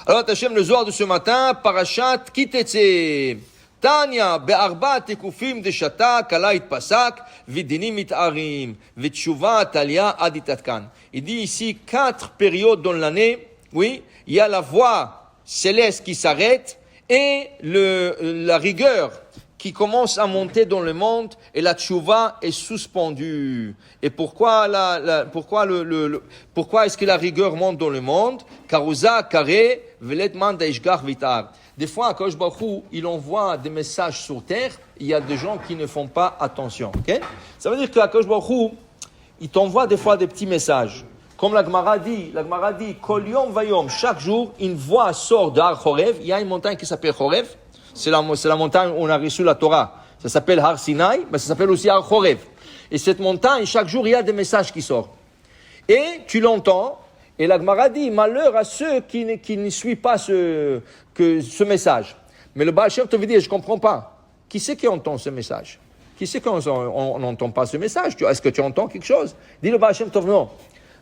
Alors, Hachem, le Zohar de ce matin, Parashat Kitetse. Tanya, be'arba tekufim de shata, kala itpasak, vidinim itarim, vetshuva talia aditatkan. Il dit ici 4 périodes dans l'année, oui, il y a la voix céleste qui s'arrête et la rigueur qui commence à monter dans le monde et la tchouva est suspendue. Et pourquoi pourquoi est-ce que la rigueur monte dans le monde? Karuza, Kare, Veletman, Daishgar, Vitar. Des fois, à Kosh Baruch il envoie des messages sur terre, il y a des gens qui ne font pas attention. Okay? Ça veut dire qu'à Kosh Baruch il t'envoie des fois des petits messages. Comme la Gemara dit, Kol Yom Vayom, chaque jour, une voix sort d'Ar Chorev. Il y a une montagne qui s'appelle Chorev. C'est la montagne où on a reçu la Torah. Ça s'appelle Har Sinai, mais ça s'appelle aussi Har Chorev. Et cette montagne, chaque jour, il y a des messages qui sortent. Et tu l'entends, et la Gemara dit, malheur à ceux qui ne suivent pas ce message. Mais le Baal Shem Tov dit, je ne comprends pas. Qui c'est qui entend ce message? Qui c'est qu'on n'entend pas ce message? Est-ce que tu entends quelque chose? Dit le Baal Shem Tov, non.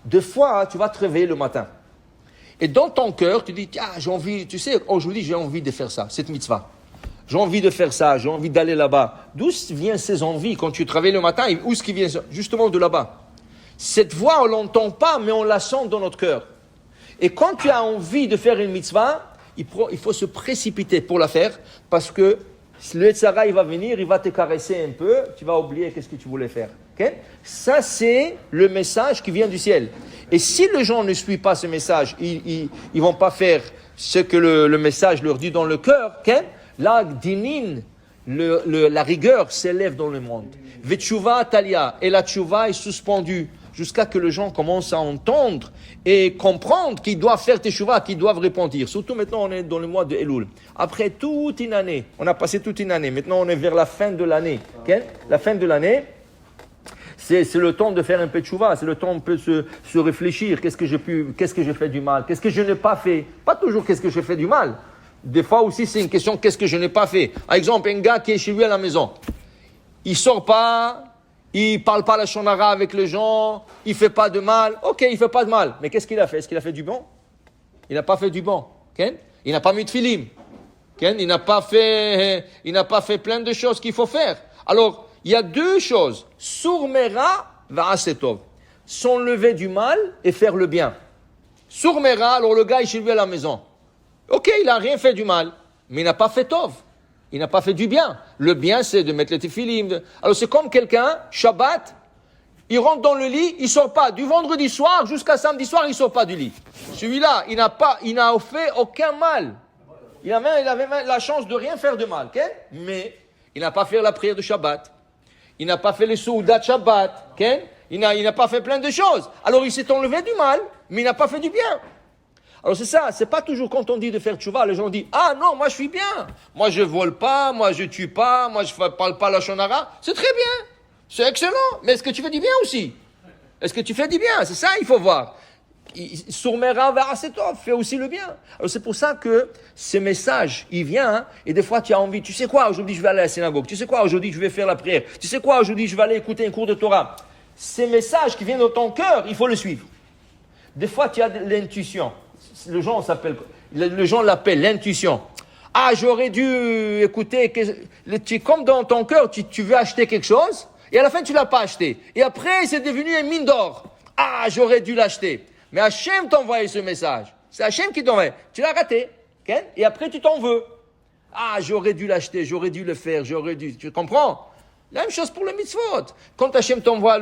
Des fois, tu vas te réveiller le matin. Et dans ton cœur, tu dis, j'ai envie, tu sais, aujourd'hui, j'ai envie de faire ça, cette mitzvah. J'ai envie de faire ça, j'ai envie d'aller là-bas. D'où viennent ces envies quand tu te réveilles le matin? Où est-ce qui vient? Justement de là-bas. Cette voix, on ne l'entend pas, mais on la sent dans notre cœur. Et quand tu as envie de faire une mitzvah, il faut se précipiter pour la faire, parce que le Yetzara, il va venir, il va te caresser un peu, tu vas oublier qu'est-ce que tu voulais faire. Okay? Ça, c'est le message qui vient du ciel. Et si les gens ne suivent pas ce message, ils ne vont pas faire ce que le message leur dit dans le cœur, okay? Là, dinin, la rigueur s'élève dans le monde. Vetshuva talia, et la tchouva est suspendue jusqu'à que les gens commencent à entendre et comprendre qu'ils doivent faire teshuvah, qu'ils doivent repentir. Surtout maintenant, on est dans le mois de Elul. Après toute une année, on a passé toute une année. Maintenant, on est vers la fin de l'année. Okay? La fin de l'année, c'est le temps de faire un peu de teshuvah. C'est le temps un peu de se réfléchir. Qu'est-ce que j'ai fait du mal? Qu'est-ce que je n'ai pas fait? Pas toujours qu'est-ce que j'ai fait du mal. Des fois aussi, c'est une question qu'est-ce que je n'ai pas fait. Par exemple, un gars qui est chez lui à la maison. Il sort pas. Il parle pas la shonara avec les gens, il fait pas de mal. Ok, il fait pas de mal. Mais qu'est-ce qu'il a fait? Est-ce qu'il a fait du bon? Il n'a pas fait du bon. Okay? Il n'a pas mis de filim. Okay? Il n'a pas fait plein de choses qu'il faut faire. Alors, il y a 2 choses. Surmera va'asetov. S'enlever du mal et faire le bien. Surmera, alors le gars est chez lui à la maison. Ok, il n'a rien fait du mal, mais il n'a pas fait tov. Il n'a pas fait du bien. Le bien, c'est de mettre les tefillim. Alors, c'est comme quelqu'un, Shabbat, il rentre dans le lit, il sort pas. Du vendredi soir jusqu'à samedi soir, il sort pas du lit. Celui-là, il n'a fait aucun mal. Il avait même la chance de rien faire de mal. Okay? Mais, il n'a pas fait la prière de Shabbat. Il n'a pas fait les soudas de Shabbat. Okay? Il n'a pas fait plein de choses. Alors, il s'est enlevé du mal, mais il n'a pas fait du bien. Alors c'est ça, c'est pas toujours quand on dit de faire tchouva, les gens disent « Ah non, moi je suis bien, moi je vole pas, moi je tue pas, moi je parle pas la shonara. » C'est très bien, c'est excellent, mais est-ce que tu fais du bien aussi? Est-ce que tu fais du bien? C'est ça, il faut voir. Surmera va'asetov, fais aussi le bien. Alors c'est pour ça que ce message, il vient, et des fois tu as envie, tu sais quoi, aujourd'hui je vais aller à la synagogue, tu sais quoi, aujourd'hui je vais faire la prière, tu sais quoi, aujourd'hui je vais aller écouter un cours de Torah. Ces messages qui viennent dans ton cœur, il faut le suivre. Des fois tu as de l'intuition. Les gens l'appellent l'intuition. Ah, j'aurais dû écouter, comme dans ton cœur, tu veux acheter quelque chose, et à la fin tu l'as pas acheté. Et après, c'est devenu une mine d'or. Ah, j'aurais dû l'acheter. Mais Hachem t'envoie ce message. C'est Hachem qui t'envoie. Tu l'as raté. Okay? Et après, tu t'en veux. Ah, j'aurais dû l'acheter, j'aurais dû le faire, tu comprends? La même chose pour le mitzvot. Quand Hachem t'envoie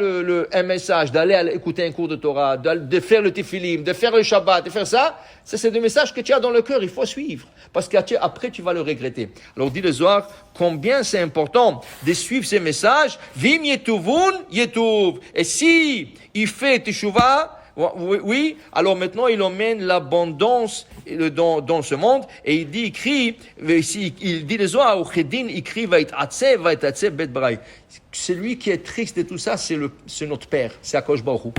un message d'aller écouter un cours de Torah, de faire le tefilim, de faire le Shabbat, de faire ça, c'est des messages que tu as dans le cœur, il faut suivre. Parce qu'après, tu vas le regretter. Alors, dit le Zohar, combien c'est important de suivre ces messages. Vim yetuvun yetuv. Et si il fait teshuvah, oui, alors maintenant il emmène l'abondance dans ce monde et il crie le Zohar, il crie bet brai. Celui qui est triste de tout ça, c'est notre père, c'est Akadosh Baruch Hu.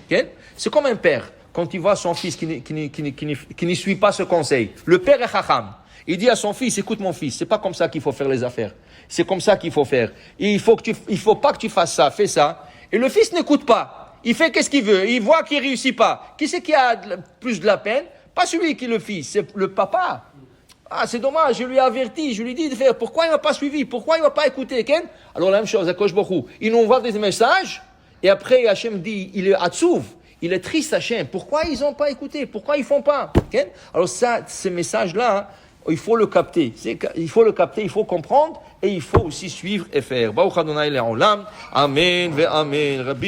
Okay? C'est comme un père quand il voit son fils qui ne suit pas ce conseil. Le père est chacham. Il dit à son fils, écoute mon fils, c'est pas comme ça qu'il faut faire les affaires. C'est comme ça qu'il faut faire. Il faut pas que tu fasses ça, fais ça. Et le fils n'écoute pas. Il fait qu'est-ce qu'il veut. Il voit qu'il réussit pas. Qui c'est qui a plus de la peine? Pas celui qui le fit, c'est le papa. Ah, c'est dommage, je lui ai averti, je lui ai dit de faire. Pourquoi il n'a pas suivi? Pourquoi il ne va pas écouter? Alors la même chose, à Kosh Baruch Hu. Il nous envoie des messages, et après Hachem dit, il est atzouv, il est triste Hachem. Pourquoi ils n'ont pas écouté? Pourquoi ils ne font pas? Alors ça, ces messages-là, il faut le capter. Il faut le capter, il faut comprendre, et il faut aussi suivre et faire. Baruch Adonai Le'olam. Amen, ve amen. Rabbi